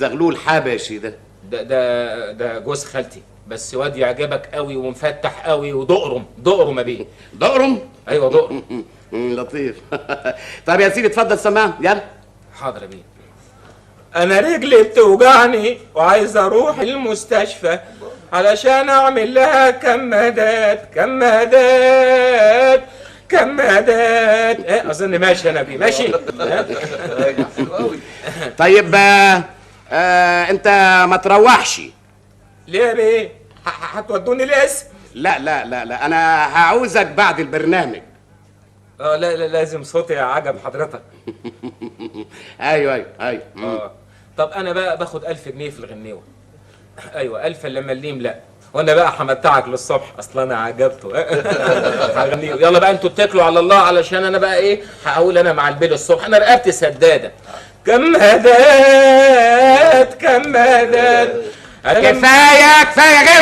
الزغلول حبشي ده؟ ده جوز خالتي، بس واد يعجبك قوي ومفتح قوي ودقرم يا بيه. دقرم؟ ايوه دقرم. لطيف. طب يا سيدي اتفضل سماعه يلا. حاضر يا بيه. انا رجلي بتوجعني وعايز اروح المستشفى علشان اعمل لها كمادات. ايه اظن ماشي انا بيه ماشي. طيب انت ما تروحش. ليه يا بيه؟ هتودوني الاسم؟ لا لا لا لا، انا هعوزك بعد البرنامج. لا لازم صوتي عجب حضرتك. ايوه. طب انا بقى باخد 1000 جنيه في الغنيوه. ايوه 1000 لما الليم لا، وانا بقى همتعك للصبح، اصلا انا عجبته. هغنيه. يلا بقى انتوا اتكلوا على الله، علشان انا بقى ايه هقول انا مع البيل الصبح، انا رقبتي سداده. كمادات كفايه غيره.